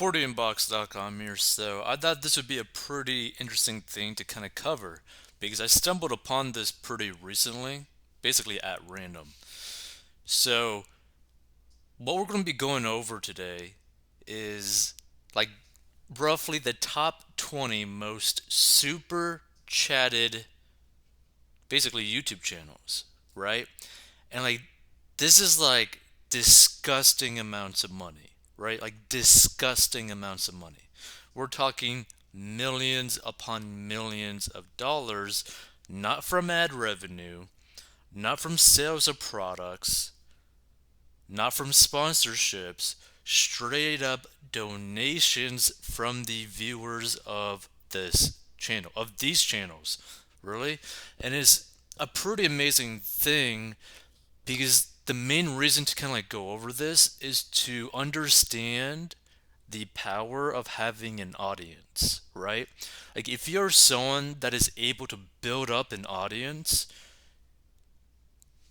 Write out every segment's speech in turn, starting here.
40inbox.com here. So I thought this would be a pretty interesting thing to kind of cover because I stumbled upon this pretty recently, basically at random. So what we're going to be going over today is like roughly the top 20 most super chatted basically YouTube channels, right? And like this is like disgusting amounts of money, right? Like disgusting amounts of money. We're talking millions upon millions of dollars, not from ad revenue, not from sales of products, not from sponsorships, straight up donations from the viewers of this channel, of these channels, really. And it's a pretty amazing thing because the main reason to kind of like go over this is to understand the power of having an audience, right? Like if you're someone that is able to build up an audience,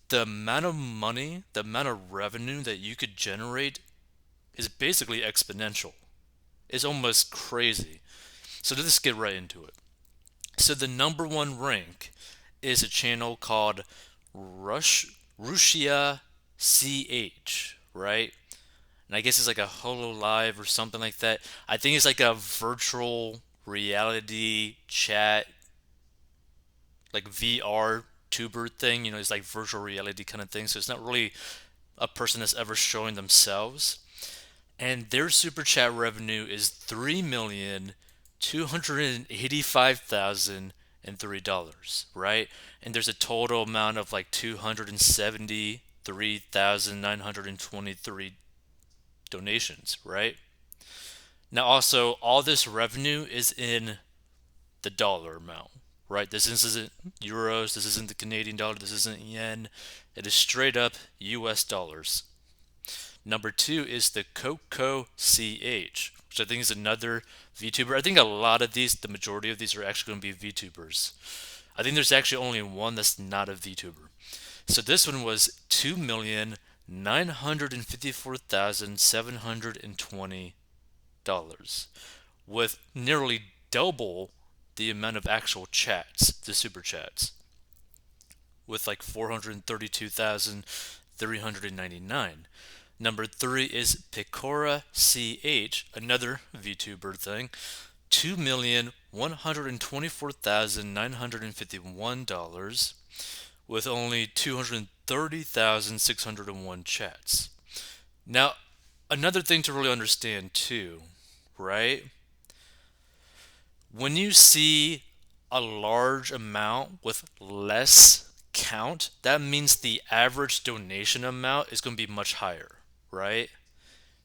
the amount of money, the amount of revenue that you could generate is basically exponential. It's almost crazy. So let's get right into it. So the number one rank is a channel called Rushia CH, right? And I guess it's like a Holo Live or something like that. I think it's like a virtual reality chat, like VR tuber thing. It's like virtual reality kind of thing. So it's not really a person that's ever showing themselves. And their super chat revenue is $3,285,003, right? And there's a total amount of like 273,923 donations, right? Now, also, all this revenue is in the dollar amount, right? This isn't euros, this isn't the Canadian dollar, this isn't yen. It is straight up US dollars. Number two is the Coco CH, which I think is another VTuber. I think a lot of these, the majority of these are actually going to be VTubers. I think there's actually only one that's not a VTuber. So this one was $2,954,720 with nearly double the amount of actual chats, the super chats, with like 432,399. Number three is Picora CH, another VTuber thing, $2,124,951 with only 230,601 chats. Now, another thing to really understand too, right? When you see a large amount with less count, that means the average donation amount is going to be much higher, right?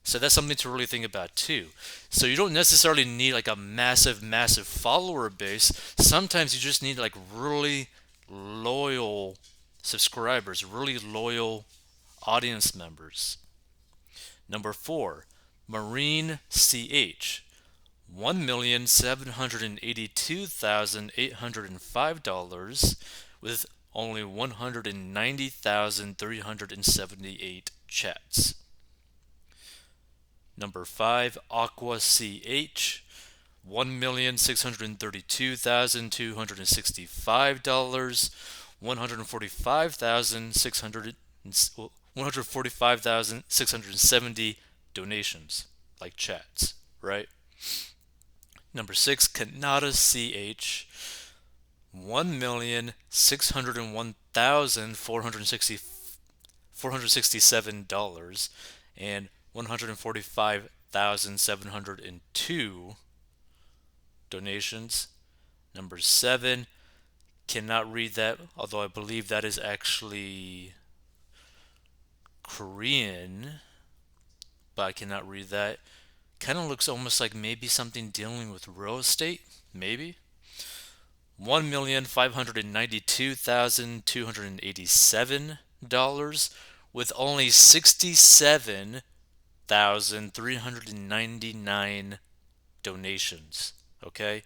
So that's something to really think about too. So you don't necessarily need like a massive, massive follower base. Sometimes you just need like really loyal subscribers, really loyal audience members. Number four, Marine CH. $1,782,805 with only 190,378 chats. Number 5, Aqua CH, $1,632,265, 145,670 donations, like chats, right? Number 6, Kanata CH, $1,601,467 and 145,702 donations. Number 7, cannot read that, although I believe that is actually Korean, but I cannot read that. Kind of looks almost like maybe something dealing with real estate, maybe. $1,592,287 with only 67,399 donations. Okay?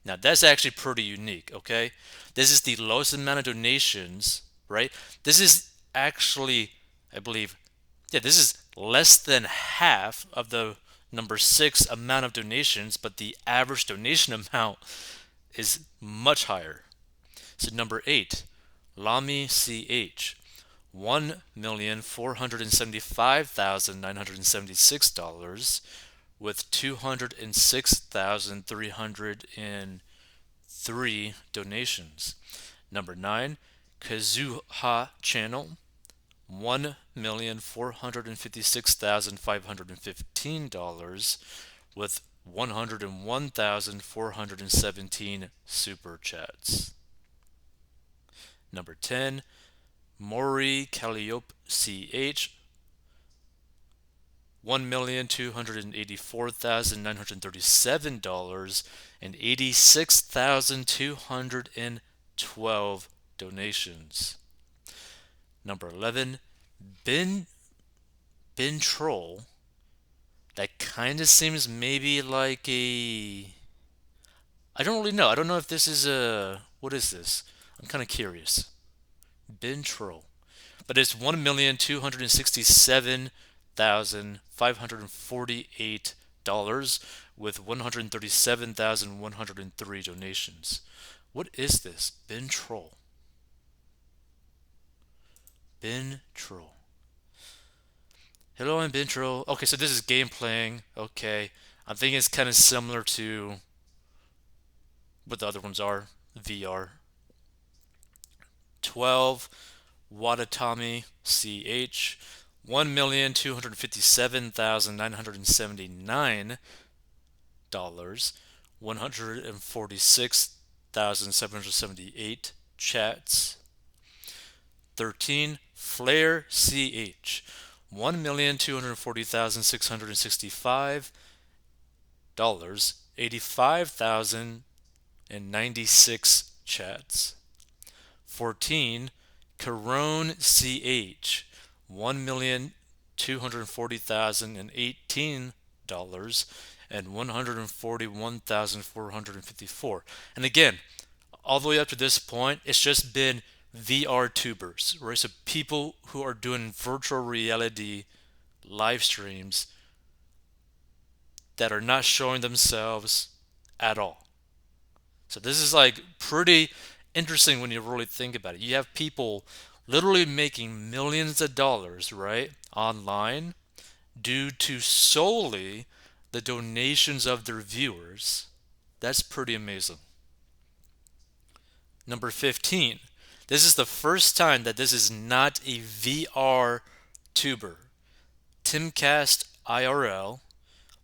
Now that's actually pretty unique, okay? This is the lowest amount of donations, right? This is actually, I believe, yeah, this is less than half of the Number 6, amount of donations, but the average donation amount is much higher. So number 8, Lami CH, $1,475,976 with 206,303 donations. Number 9, Kazuha Channel, $1,456,515 with 101,417 super chats. Number 10, Maury Calliope CH, $1,284,937 and 86,212 donations. Number 11, Ben Troll. That kind of seems maybe like a. I don't really know. I don't know if this is a. What is this? I'm kind of curious. Ben Troll. But it's $1,267,548 with 137,103 donations. What is this? Ben Troll. Ben Troll. Hello, I'm Ben Troll. Okay, so this is game playing. Okay. I'm thinking it's kind of similar to what the other ones are. VR. 12, Watatami CH, $1,257,979, 146,778 chats. 13, Flare CH, $1,240,665, 85,096 chats. 14, Corone CH, $1,240,018 and 141,454. And again, all the way up to this point, it's just been VR tubers, right? So people who are doing virtual reality live streams that are not showing themselves at all. So this is like pretty interesting when you really think about it. You have people literally making millions of dollars, right, online due to solely the donations of their viewers. That's pretty amazing. Number 15. This is the first time that this is not a VR tuber. Timcast IRL,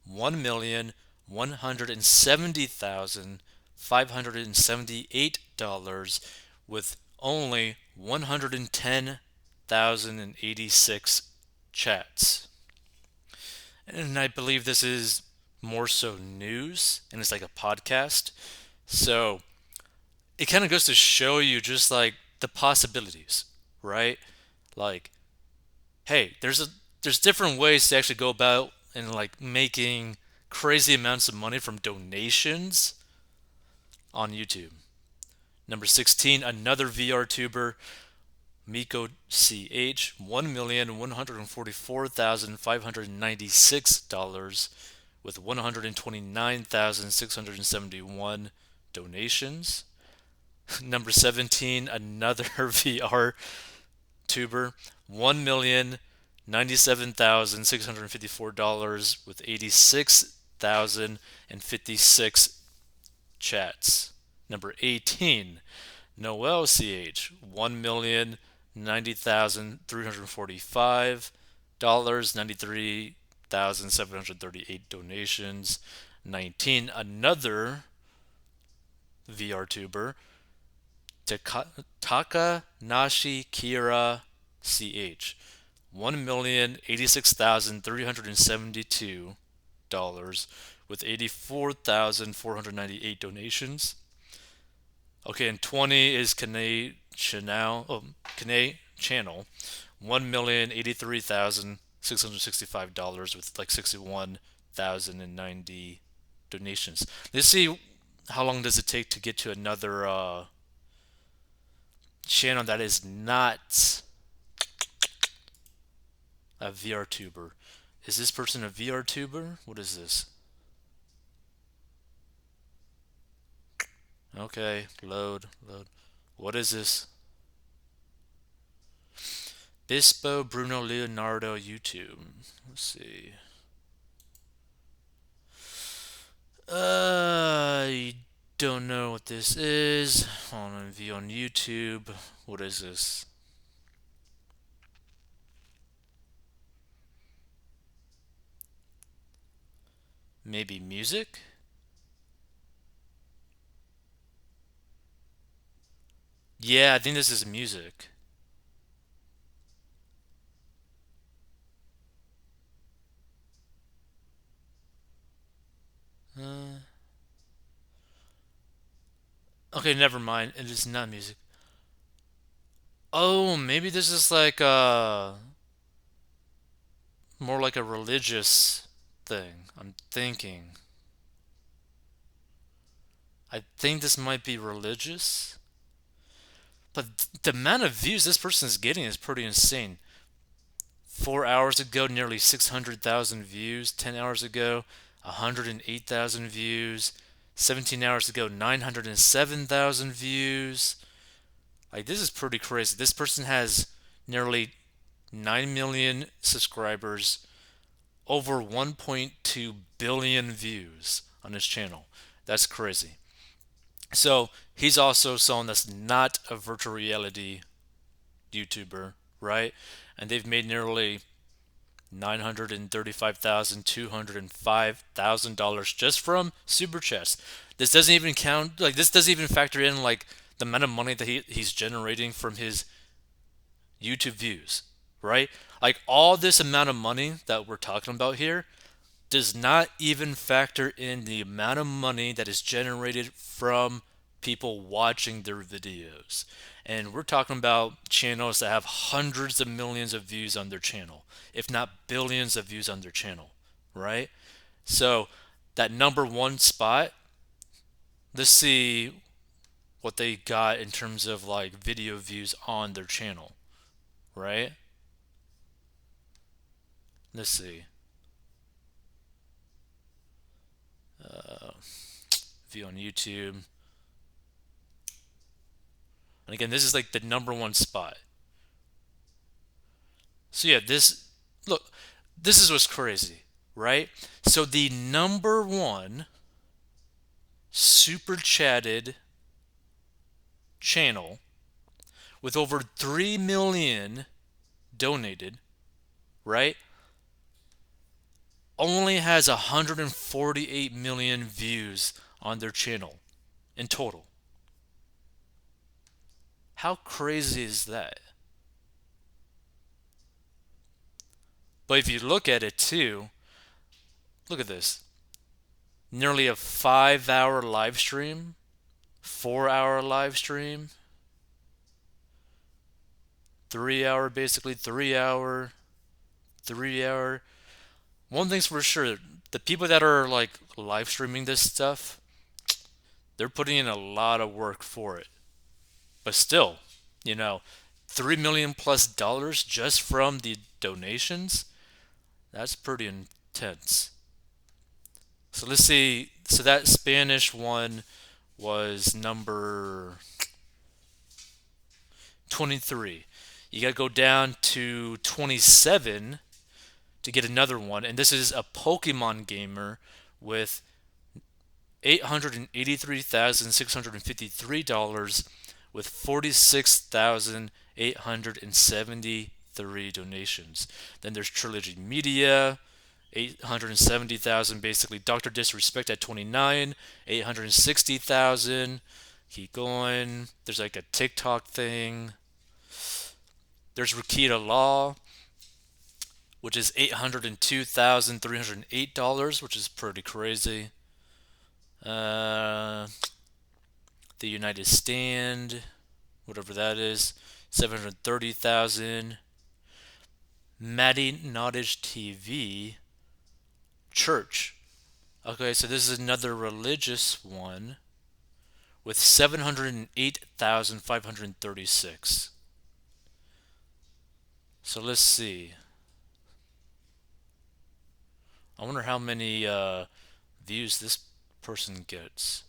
$1,170,578 with only 110,086 chats. And I believe this is more so news, and it's like a podcast. So it kind of goes to show you just like the possibilities, right? Like, hey, there's different ways to actually go about and like making crazy amounts of money from donations on YouTube. Number 16, another VR tuber, Miko CH, $1,144,596 with 129,671 donations. Number 17, another VR tuber, $1,097,654 with 86,056 chats. Number 18, Noel CH, $1,090,345, 93,738 donations. 19, another VR tuber, Takanashi Kira CH, $1,086,372 with 84,498 donations. Okay, and 20 is Kane Channel, $1,083,665 with like 61,090 donations. Let's see how long does it take to get to another channel that is not a VR tuber. Is this person a VR tuber? What is this? Okay, load, load. What is this? Bispo Bruno Leonardo YouTube. Let's see. I don't know what this is. On view on YouTube. What is this? Maybe music? Yeah, I think this is music. Uh, okay, never mind. It is not music. Oh, maybe this is like more like a religious thing. I'm thinking. I think this might be religious. But the amount of views this person is getting is pretty insane. 4 hours ago, nearly 600,000 views. 10 hours ago, 108,000 views. 17 hours ago, 907,000 views. Like, this is pretty crazy. This person has nearly 9 million subscribers, over 1.2 billion views on his channel. That's crazy. So, he's also someone that's not a virtual reality YouTuber, right? And they've made nearly $935,205 just from super chats. This doesn't even count. Like, this doesn't even factor in like the amount of money that he's generating from his YouTube views, right? Like, all this amount of money that we're talking about here does not even factor in the amount of money that is generated from people watching their videos. And we're talking about channels that have hundreds of millions of views on their channel, if not billions of views on their channel, right? So, that number one spot, let's see what they got in terms of like video views on their channel, right? Let's see. Uh, View on YouTube. And again, this is like the number one spot. So yeah, look, this is what's crazy, right? So the number one super chatted channel with over 3 million donated, right? Only has 148 million views on their channel in total. How crazy is that? But if you look at it too, look at this. Nearly a 5 hour live stream, 4 hour live stream, 3 hour, basically 3 hour, 3 hour. One thing's for sure, the people that are like live streaming this stuff, they're putting in a lot of work for it. But still, you know, 3 million plus dollars just from the donations, that's pretty intense. So let's see. So that Spanish one was number 23. You got to go down to 27 to get another one. And this is a Pokemon gamer with $883,653 with 46,873 donations. Then there's Trilogy Media, 870,000 basically. Dr. Disrespect at 29, 860,000. Keep going. There's like a TikTok thing. There's Rakita Law, which is $802,308, which is pretty crazy. The United Stand, whatever that is, 730,000. Maddie Nottage TV, Church. Okay, so this is another religious one with 708,536. So let's see. I wonder how many views this person gets.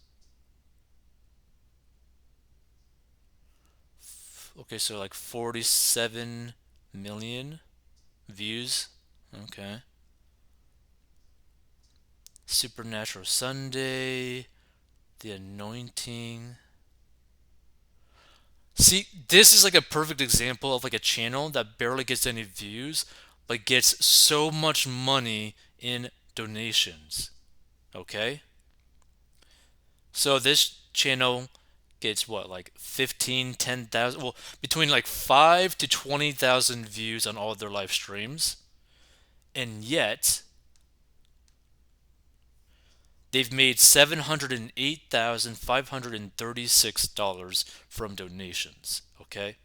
Okay, so like 47 million views. Okay. Supernatural Sunday, The Anointing. See, this is like a perfect example of like a channel that barely gets any views, but gets so much money in donations. Okay? So this channel gets what, like 15, 10,000, well, between like 5 to 20,000 views on all of their live streams. And yet, they've made $708,536 from donations. Okay?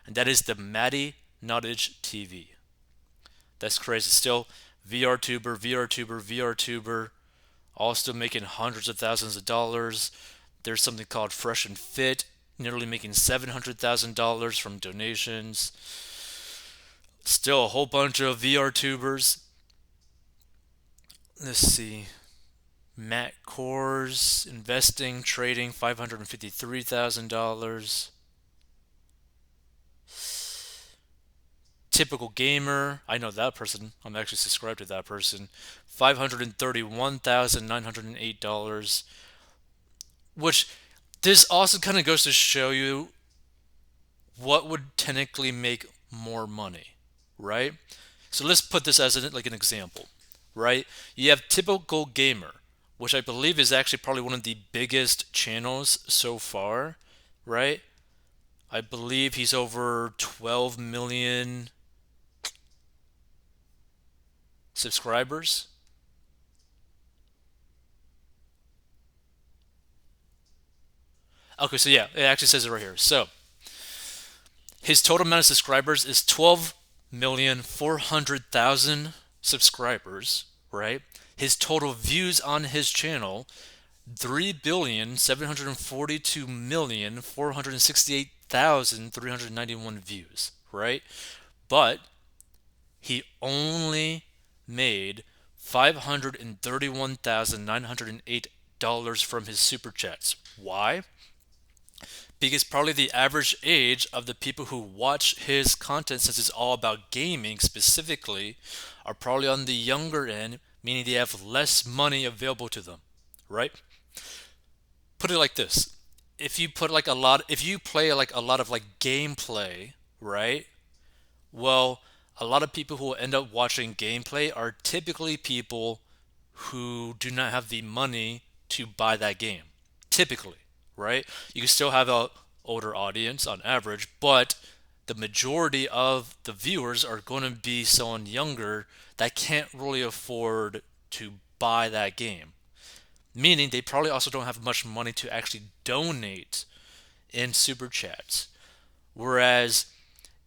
And that is the Matty Nottage TV. That's crazy. Still, VRTuber, VRTuber, VRTuber, all still making hundreds of thousands of dollars. There's something called Fresh and Fit, nearly making $700,000 from donations. Still a whole bunch of VRTubers. Let's see. Matt Kors, investing, trading, $553,000. Typical gamer, I know that person. I'm actually subscribed to that person. $531,908. Which this also kind of goes to show you what would technically make more money, right? So let's put this as like an example, right? You have typical gamer, which I believe is actually probably one of the biggest channels so far, right? I believe he's over 12 million subscribers. Okay, so yeah, it actually says it right here. So his total amount of subscribers is 12,400,000 subscribers, right? His total views on his channel, 3,742,468,391 views, right? But he only made $531,908 from his super chats. Why? Because probably the average age of the people who watch his content, since it's all about gaming specifically, are probably on the younger end, meaning they have less money available to them, right? Put it like this: if you play like a lot of like gameplay, right? Well, a lot of people who will end up watching gameplay are typically people who do not have the money to buy that game. Typically, right? You can still have a older audience on average, but the majority of the viewers are going to be someone younger that can't really afford to buy that game. Meaning they probably also don't have much money to actually donate in super chats. Whereas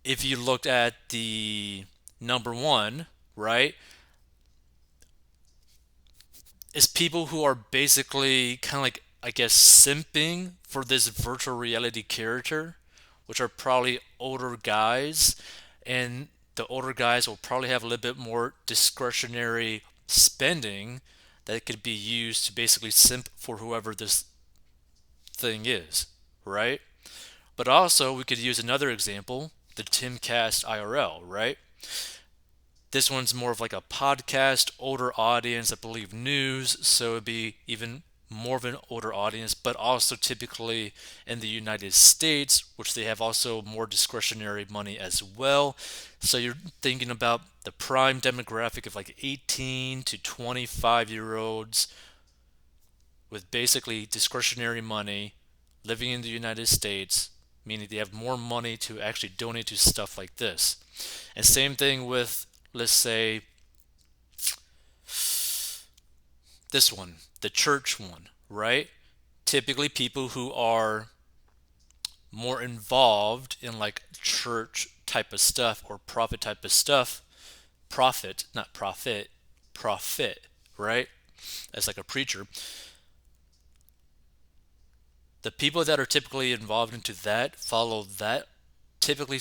if you looked at the number one, right, is people who are basically kind of like, I guess, simping for this virtual reality character, which are probably older guys, and the older guys will probably have a little bit more discretionary spending that could be used to basically simp for whoever this thing is, right? But also, we could use another example, the Timcast IRL, right? This one's more of like a podcast, older audience, I believe news, so it'd be even more of an older audience, but also typically in the United States, which they have also more discretionary money as well. So you're thinking about the prime demographic of like 18 to 25-year-olds with basically discretionary money living in the United States, meaning they have more money to actually donate to stuff like this. And same thing with, let's say, this one, the church one, right? Typically, people who are more involved in like church type of stuff or profit type of stuff, profit, not profit, profit, right? As like a preacher. The people that are typically involved into that, follow that, typically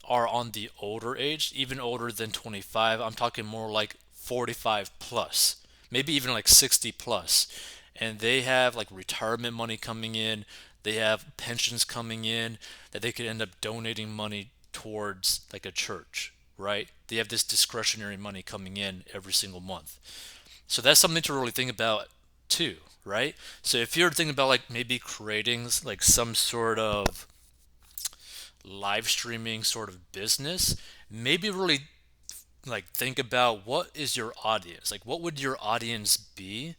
are on the older age, even older than 25. I'm talking more like 45 plus, maybe even like 60 plus, and they have like retirement money coming in, they have pensions coming in that they could end up donating money towards like a church, right? They have this discretionary money coming in every single month. So that's something to really think about too, right? So if you're thinking about like maybe creating like some sort of live streaming sort of business, maybe really like think about what is your audience? Like what would your audience be?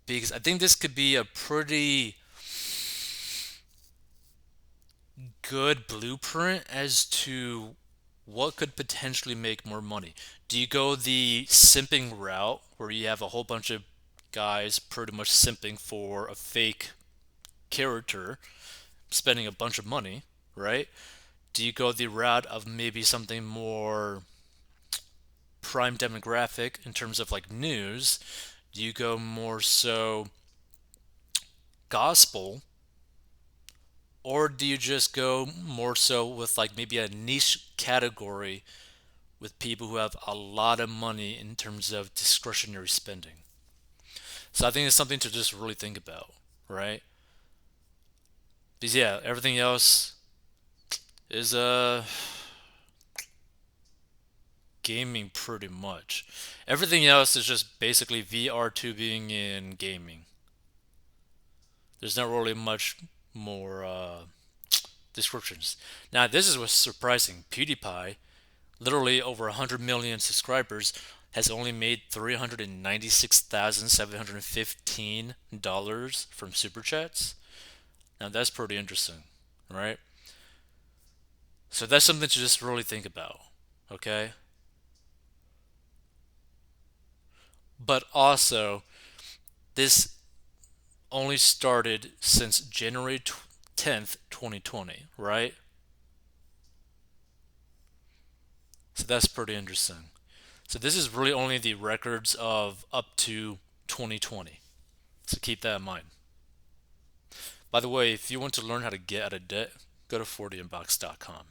Because I think this could be a pretty good blueprint as to what could potentially make more money. Do you go the simping route where you have a whole bunch of guys pretty much simping for a fake character, spending a bunch of money, right? Do you go the route of maybe something more prime demographic in terms of like news? Do you go more so gospel, or do you just go more so with like maybe a niche category with people who have a lot of money in terms of discretionary spending? So I think it's something to just really think about, right? Because yeah, everything else is gaming pretty much. Everything else is just basically VR tubing in gaming. There's not really much more descriptions. Now this is what's surprising. PewDiePie, literally over 100 million subscribers, has only made $396,715 from super chats. Now that's pretty interesting, right? So that's something to just really think about, okay? But also, this only started since January 10th, 2020, right? So that's pretty interesting. So this is really only the records of up to 2020. So keep that in mind. By the way, if you want to learn how to get out of debt, go to 40inbox.com.